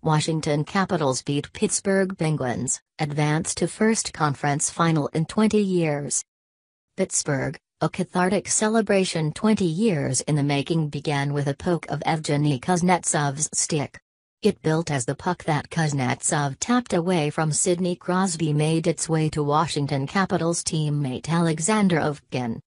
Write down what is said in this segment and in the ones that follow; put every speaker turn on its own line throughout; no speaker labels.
Washington Capitals beat Pittsburgh Penguins, advance to first conference final in 20 years. Pittsburgh, a cathartic celebration 20 years in the making, began with a poke of Evgeny Kuznetsov's stick. It built as the puck that Kuznetsov tapped away from Sidney Crosby made its way to Washington Capitals teammate Alexander Ovechkin.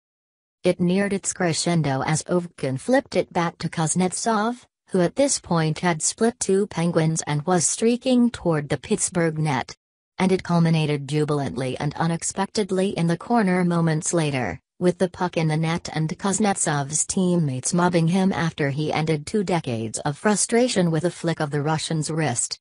It neared its crescendo as Ovechkin flipped it back to Kuznetsov, who at this point had split two Penguins and was streaking toward the Pittsburgh net. And it culminated jubilantly and unexpectedly in the corner moments later, with the puck in the net and Kuznetsov's teammates mobbing him after he ended 2 decades of frustration with a flick of the Russian's wrist.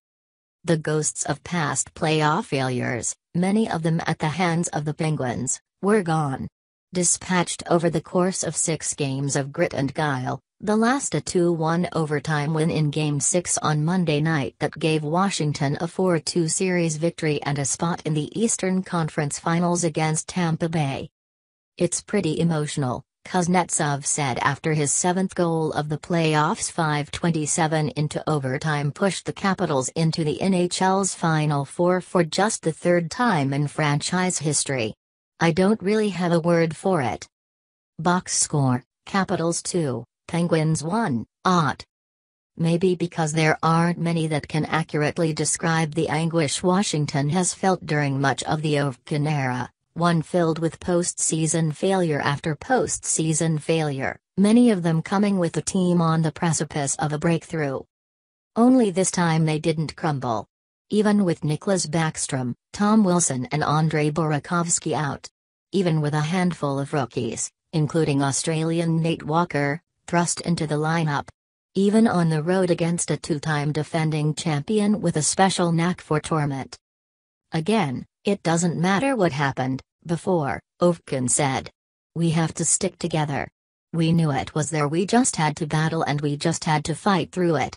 The ghosts of past playoff failures, many of them at the hands of the Penguins, were gone. Dispatched over the course of 6 games of grit and guile, the last a 2-1 overtime win in Game 6 on Monday night that gave Washington a 4-2 series victory and a spot in the Eastern Conference Finals against Tampa Bay. "It's pretty emotional," Kuznetsov said after his 7th goal of the playoffs. 5:27 into overtime pushed the Capitals into the NHL's Final Four for just the 3rd time in franchise history. "I don't really have a word for it." Box score: Capitals 2, Penguins 1, odd. Maybe because there aren't many that can accurately describe the anguish Washington has felt during much of the Ovechkin era, one filled with postseason failure after postseason failure, many of them coming with the team on the precipice of a breakthrough. Only this time they didn't crumble. Even with Nicklas Backstrom, Tom Wilson and Andrei Burakovsky out. Even with a handful of rookies, including Australian Nate Walker, thrust into the lineup. Even on the road against a 2-time defending champion with a special knack for torment. "Again, it doesn't matter what happened before," Ovechkin said. "We have to stick together. We knew it was there, we just had to battle and we just had to fight through it."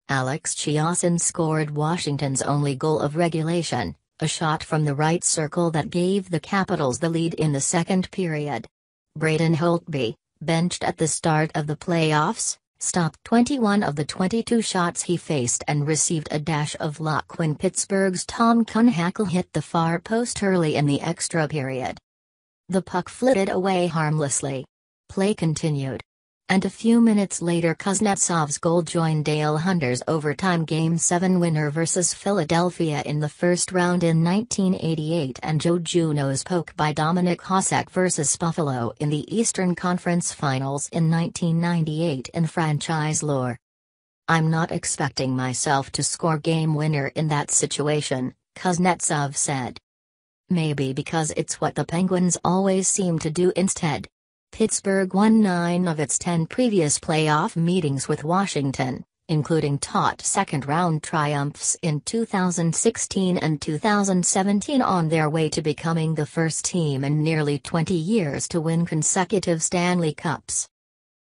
Alex Chiasson scored Washington's only goal of regulation, a shot from the right circle that gave the Capitals the lead in the second period. Braden Holtby, benched at the start of the playoffs, stopped 21 of the 22 shots he faced and received a dash of luck when Pittsburgh's Tom Kuhnhackl hit the far post early in the extra period. The puck flitted away harmlessly. Play continued. And a few minutes later Kuznetsov's goal joined Dale Hunter's overtime Game 7 winner versus Philadelphia in the first round in 1988 and Joe Juneau's poke by Dominik Hasek versus Buffalo in the Eastern Conference Finals in 1998 in franchise lore. "I'm not expecting myself to score game winner in that situation," Kuznetsov said. "Maybe because it's what the Penguins always seem to do instead." Pittsburgh won 9 of its 10 previous playoff meetings with Washington, including taut second-round triumphs in 2016 and 2017 on their way to becoming the first team in nearly 20 years to win consecutive Stanley Cups.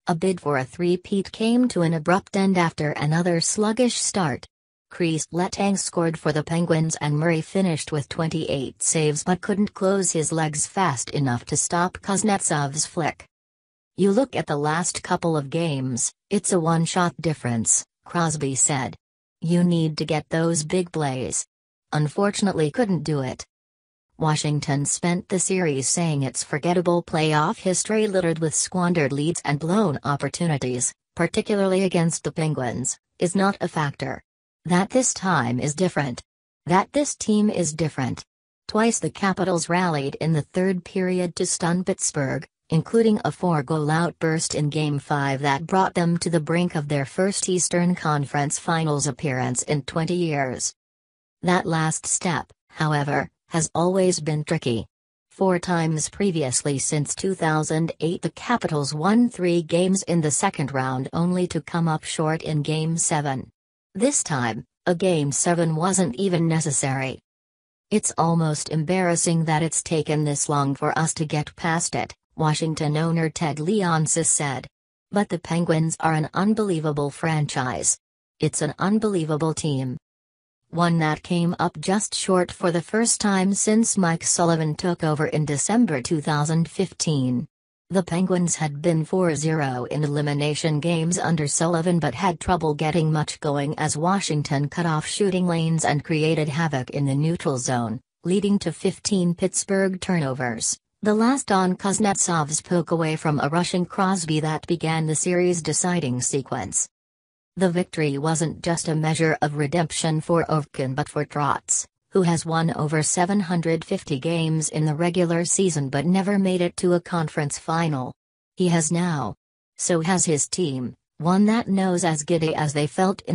A bid for a three-peat came to an abrupt end after another sluggish start. Chris Letang scored for the Penguins and Murray finished with 28 saves but couldn't close his legs fast enough to stop Kuznetsov's flick. "You look at the last couple of games, it's a one-shot difference," Crosby said. "You need to get those big plays. Unfortunately couldn't do it." Washington spent the series saying its forgettable playoff history littered with squandered leads and blown opportunities, particularly against the Penguins, is not a factor. That this time is different. That this team is different. Twice the Capitals rallied in the third period to stun Pittsburgh, including a 4-goal outburst in Game 5 that brought them to the brink of their first Eastern Conference Finals appearance in 20 years. That last step, however, has always been tricky. 4 times previously since 2008 the Capitals won 3 games in the second round only to come up short in Game 7. This time, a Game 7 wasn't even necessary. "It's almost embarrassing that it's taken this long for us to get past it," Washington owner Ted Leonsis said. "But the Penguins are an unbelievable franchise. It's an unbelievable team. One that came up just short for the first time since Mike Sullivan took over in December 2015. The Penguins had been 4-0 in elimination games under Sullivan but had trouble getting much going as Washington cut off shooting lanes and created havoc in the neutral zone, leading to 15 Pittsburgh turnovers, the last on Kuznetsov's poke away from a rushing Crosby that began the series' deciding sequence. The victory wasn't just a measure of redemption for Ovechkin but for Trotz, who has won over 750 games in the regular season but never made it to a conference final. He has now. So has his team, one that knows as giddy as they felt in the